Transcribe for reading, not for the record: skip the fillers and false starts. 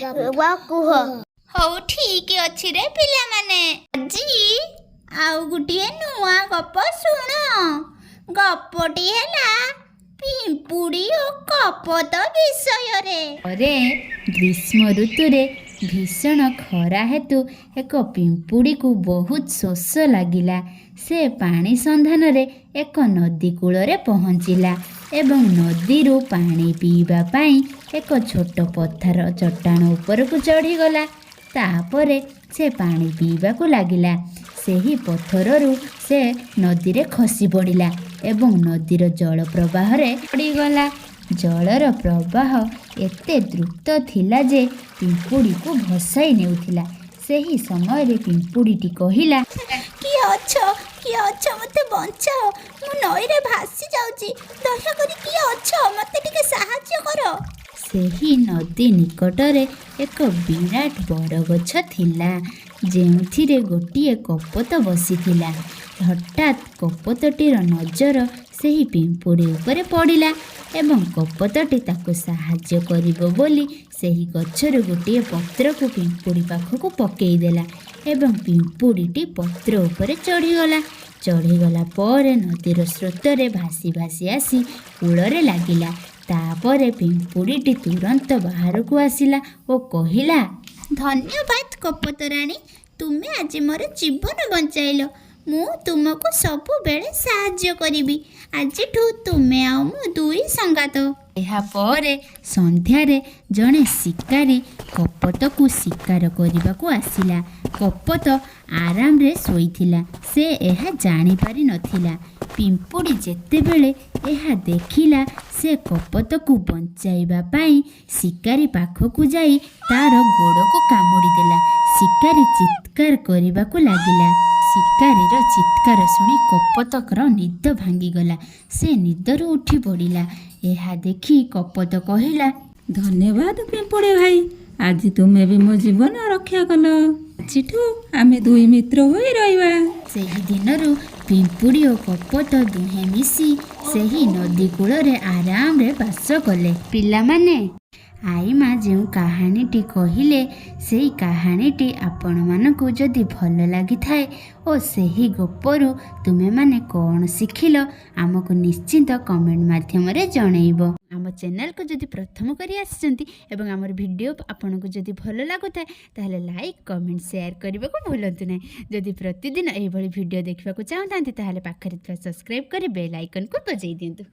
କୁହ। ହଉ ଠିକ୍ ଅଛି ରେ ପିଲାମାନେ, ଆଜି ଆଉ ଗୋଟିଏ ନୂଆ ଗପ ଶୁଣ। ଗପଟି ହେଲା ପିମ୍ପୁଡ଼ି ଓ କପୋତ ବିଷୟରେ। ଗ୍ରୀଷ୍ମ ଋତୁରେ ଭୀଷଣ ଖରା ହେତୁ ଏକ ପିମ୍ପୁଡ଼ିକୁ ବହୁତ ଶୋଷ ଲାଗିଲା। ସେ ପାଣି ସନ୍ଧାନରେ ଏକ ନଦୀ କୂଳରେ ପହଞ୍ଚିଲା ଏବଂ ନଦୀରୁ ପାଣି ପିଇବା ପାଇଁ ଏକ ଛୋଟ ପଥର ଚଟାଣ ଉପରକୁ ଚଢ଼ିଗଲା। ତାପରେ ସେ ପାଣି ପିଇବାକୁ ଲାଗିଲା। ସେହି ପଥରରୁ ସେ ନଦୀରେ ଖସି ପଡ଼ିଲା ଏବଂ ନଦୀର ଜଳ ପ୍ରବାହରେ ପଡ଼ିଗଲା। ଜଳର ପ୍ରବାହ ଏତେ ଦ୍ରୁତ ଥିଲା ଯେ ପିମ୍ପୁଡ଼ିକୁ ଭସାଇ ନେଉଥିଲା। ସେହି ସମୟରେ ପିମ୍ପୁଡ଼ିଟି କହିଲା, କିଏ ଅଛ ମୋତେ ବଞ୍ଚାଅ, ମୁଁ ନଈରେ ଭାସି ଯାଉଛି, ଦୟାକରି କିଏ ଅଛ, ମୋତେ ଟିକେ ସାହାଯ୍ୟ କର। ସେହି ନଦୀ ନିକଟରେ ଏକ ବିରାଟ ବରଗଛ ଥିଲା, ଯେଉଁଥିରେ ଗୋଟିଏ କପୋତ ବସିଥିଲା। ହଠାତ୍ କପୋତଟିର ନଜର ସେହି ପିମ୍ପୁଡ଼ି ଉପରେ ପଡ଼ିଲା ଏବଂ କପୋତଟି ତାକୁ ସାହାଯ୍ୟ କରିବ ବୋଲି ସେହି ଗଛରୁ ଗୋଟିଏ ପତ୍ରକୁ ପିମ୍ପୁଡ଼ି ପାଖକୁ ପକାଇଦେଲା ଏବଂ ପିମ୍ପୁଡ଼ିଟି ପତ୍ର ଉପରେ ଚଢ଼ିଗଲା ପରେ ନଦୀର ସ୍ରୋତରେ ଭାସି ଭାସି ଆସି କୂଳରେ ଲାଗିଲା। ତାପରେ ପିମ୍ପୁଡ଼ିଟି ତୁରନ୍ତ ବାହାରକୁ ଆସିଲା ଓ କହିଲା, ଧନ୍ୟବାଦ କପୋତରାଣୀ, ତୁମେ ଆଜି ମୋର ଜୀବନ ବଞ୍ଚାଇଲ। ମୁଁ ତୁମକୁ ସବୁବେଳେ ସାହାଯ୍ୟ କରିବି। ଆଜିଠୁ ତୁମେ ଆଉ ମୁଁ ଦୁଇ ସଙ୍ଗାତ। ଏହାପରେ ସନ୍ଧ୍ୟାରେ ଜଣେ ଶିକାରୀ କପୋତକୁ ଶିକାର କରିବାକୁ ଆସିଲା। କପୋତ ଆରାମରେ ଶୋଇଥିଲା। ସେ ଏହା ଜାଣିପାରିନଥିଲା। ପିମ୍ପୁଡ଼ି ଯେତେବେଳେ ଏହା ଦେଖିଲା, ସେ କପୋତକୁ ବଞ୍ଚାଇବା ପାଇଁ ଶିକାରୀ ପାଖକୁ ଯାଇ ତାର ଗୋଡ଼କୁ କାମୁଡ଼ିଦେଲା। ଶିକାରୀ ଚିତ୍କାର କରିବାକୁ ଲାଗିଲା। ଶିକାରୀର ଚିତ୍କାର ଶୁଣି କପୋତର ନିଦ ଭାଙ୍ଗିଗଲା। ସେ ନିଦରୁ ଉଠି ପଡ଼ିଲା। ଏହା ଦେଖି କପୋତ କହିଲା, ଧନ୍ୟବାଦ ପିମ୍ପୁଡ଼ି ଭାଇ, ଆଜି ତୁମେ ବି ମୋ ଜୀବନ ରକ୍ଷା କଲ। ଆଜିଠୁ ଆମେ ଦୁଇ ମିତ୍ର ହୋଇ ରହିବା। ସେହି ଦିନରୁ ପିମ୍ପୁଡ଼ି ଓ କପୋତ ଦୁହେଁ ମିଶି ସେହି ନଦୀ କୂଳରେ ଆରାମରେ ବାସ କଲେ। ପିଲାମାନେ, ଆଈମା ଯେଉଁ କାହାଣୀଟି କହିଲେ, ସେହି କାହାଣୀଟି ଆପଣମାନଙ୍କୁ ଯଦି ଭଲ ଲାଗିଥାଏ ଓ ସେହି ଗପରୁ ତୁମେମାନେ କ'ଣ ଶିଖିଲ, ଆମକୁ ନିଶ୍ଚିନ୍ତ କମେଣ୍ଟ ମାଧ୍ୟମରେ ଜଣାଇବ। ଆମ ଚ୍ୟାନେଲକୁ ଯଦି ପ୍ରଥମ କରି ଆସିଛନ୍ତି ଏବଂ ଆମର ଭିଡ଼ିଓ ଆପଣଙ୍କୁ ଯଦି ଭଲ ଲାଗୁଥାଏ, ତାହେଲେ ଲାଇକ୍, କମେଣ୍ଟ, ସେୟାର କରିବାକୁ ଭୁଲନ୍ତୁ ନାହିଁ। ଯଦି ପ୍ରତିଦିନ ଏହିଭଳି ଭିଡ଼ିଓ ଦେଖିବାକୁ ଚାହୁଁଥାନ୍ତି, ତାହେଲେ ପାଖରେ ଥିବା ସବସ୍କ୍ରାଇବ୍ କରି ବେଲ୍ ଆଇକନ୍କୁ ବଜାଇ ଦିଅନ୍ତୁ।